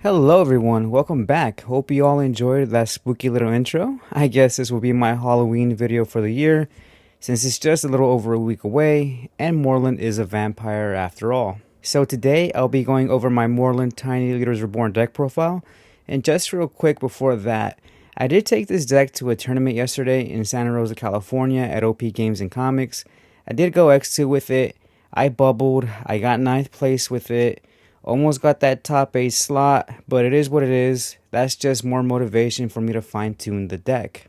Hello everyone, welcome back. Hope you all enjoyed that spooky little intro. I guess this will be my Halloween video for the year, since it's just a little over a week away, and Morlun is a vampire after all. So today I'll be going over my Morlun Tiny Leaders Reborn deck profile, and just real quick before that, I did take this deck to a tournament yesterday in Santa Rosa, California at OP Games and Comics. I did go X2 with it, I bubbled, I got 9th place with it. Almost got that top 8 slot, but it is what it is. That's just more motivation for me to fine-tune the deck.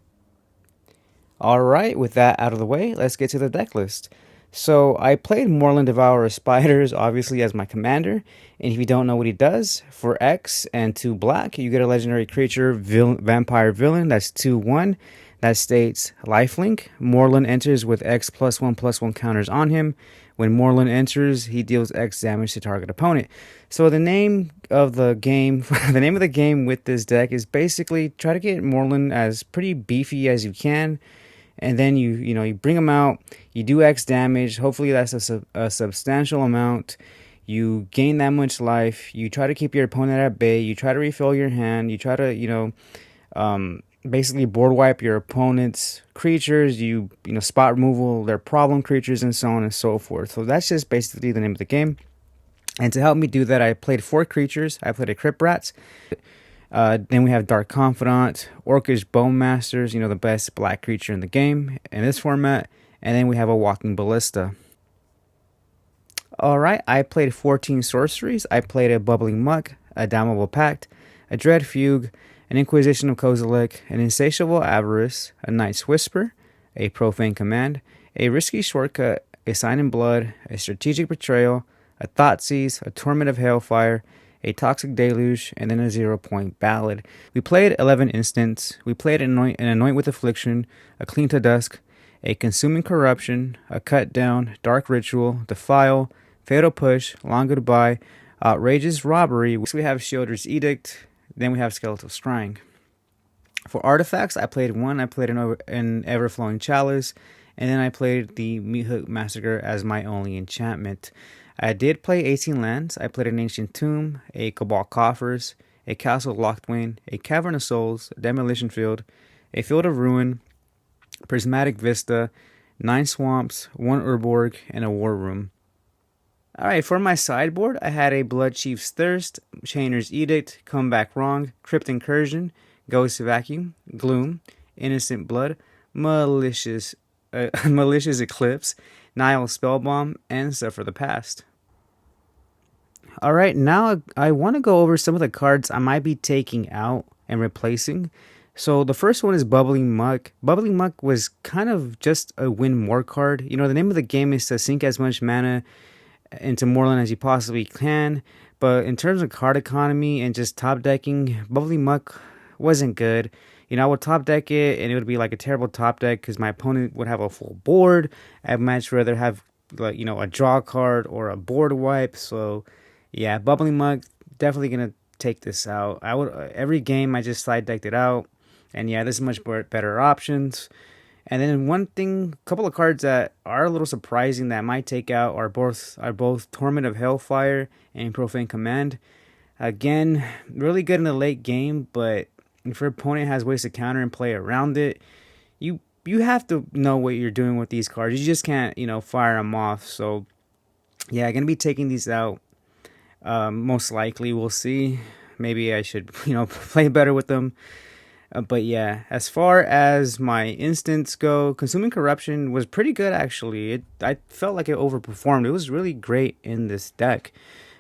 Alright, with that out of the way, let's get to the deck list. So, I played Morlun Devourer of Spiders, obviously, as my commander. And if you don't know what he does, for X and 2 black, you get a legendary creature, vampire villain, that's 2/1. That states lifelink. Morlun enters with X +1/+1 counters on him. When Morlun enters, he deals X damage to target opponent. So the name of the game, the name of the game with this deck is basically try to get Morlun as pretty beefy as you can, and then you bring him out, you do X damage. Hopefully that's a substantial amount. You gain that much life. You try to keep your opponent at bay. You try to refill your hand. You try to basically board wipe your opponent's creatures, you spot removal their problem creatures, and so on and so forth. So that's just basically the name of the game. And to help me do that, I played 4 creatures. I played a Crypt Rats. Then we have Dark Confidant, Orcish Bone Masters, the best black creature in the game in this format. And then we have a Walking Ballista. Alright, I played 14 sorceries. I played a Bubbling Muck, a Damnable Pact, a Dread Fugue, an Inquisition of Kozilek, an Insatiable Avarice, a Knight's Whisper, a Profane Command, a Risky Shortcut, a Sign in Blood, a Strategic Betrayal, a Thoughtseize, a Torment of Hailfire, a Toxic Deluge, and then a 0-point Ballad. We played 11 instants. We played an Anoint with Affliction, a Clean to Dusk, a Consuming Corruption, a Cut Down, Dark Ritual, Defile, Fatal Push, Long Goodbye, Outrageous Robbery. We have Shielder's Edict. Then we have Skeletal Scrying. For artifacts, I played one. I played an Everflowing Chalice, and then I played the Meat Hook Massacre as my only enchantment. I did play 18 lands. I played an Ancient Tomb, a Cabal Coffers, a Castle Locthwain, a Cavern of Souls, a Demolition Field, a Field of Ruin, Prismatic Vista, 9 Swamps, 1 Urborg, and a War Room. Alright, for my sideboard, I had a Blood Chief's Thirst, Chainer's Edict, Come Back Wrong, Crypt Incursion, Ghost Vacuum, Gloom, Innocent Blood, Malicious Eclipse, Nile Spellbomb, and Suffer the Past. Alright, now I want to go over some of the cards I might be taking out and replacing. So the first one is Bubbling Muck. Bubbling Muck was kind of just a win more card. The name of the game is to sink as much mana into Morlun as you possibly can, but in terms of card economy and just top decking, Bubbly Muck wasn't good. I would top deck it and it would be like a terrible top deck because my opponent would have a full board. I'd much rather have a draw card or a board wipe. So yeah, Bubbly Muck, definitely gonna take this out. I would every game I just side decked it out, and yeah, this is much better options. And then a couple of cards that are a little surprising that I might take out are both Torment of Hellfire and Profane Command. Again, really good in the late game, but if your opponent has ways to counter and play around it, you have to know what you're doing with these cards. You just can't, fire them off. So yeah, I'm gonna be taking these out. Most likely, we'll see. Maybe I should, play better with them. But yeah, as far as my instants go, Consuming Corruption was pretty good actually. I felt like it overperformed. It was really great in this deck.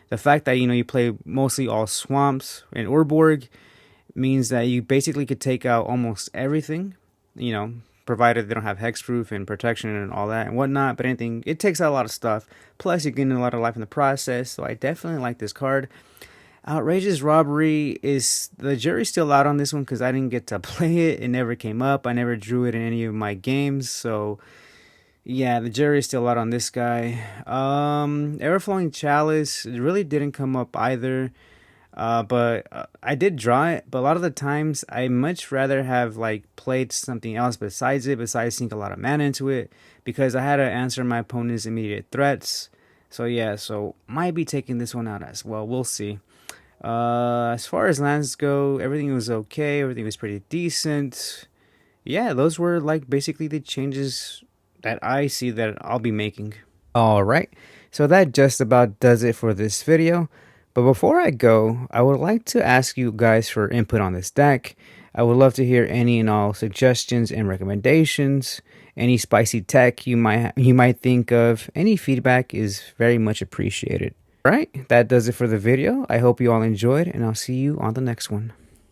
The fact that you play mostly all swamps and Urborg means that you basically could take out almost everything, provided they don't have hexproof and protection and all that and whatnot. But it takes out a lot of stuff. Plus you're getting a lot of life in the process. So I definitely like this card. Outrageous Robbery the jury's still out on this one because I didn't get to play it. It never came up. I never drew it in any of my games. So yeah, the jury's still out on this guy. Everflowing Chalice really didn't come up either. But I did draw it. But a lot of the times I much rather have played something else besides sink a lot of mana into it, because I had to answer my opponent's immediate threats. So yeah, might be taking this one out as well. We'll see. As far as lands go, everything was okay. Everything was pretty decent. Yeah, those were like basically the changes that I see that I'll be making. All right, so that just about does it for this video. But before I go, I would like to ask you guys for input on this deck. I would love to hear any and all suggestions and recommendations. Any spicy tech you might think of. Any feedback is very much appreciated. All right, that does it for the video. I hope you all enjoyed, and I'll see you on the next one.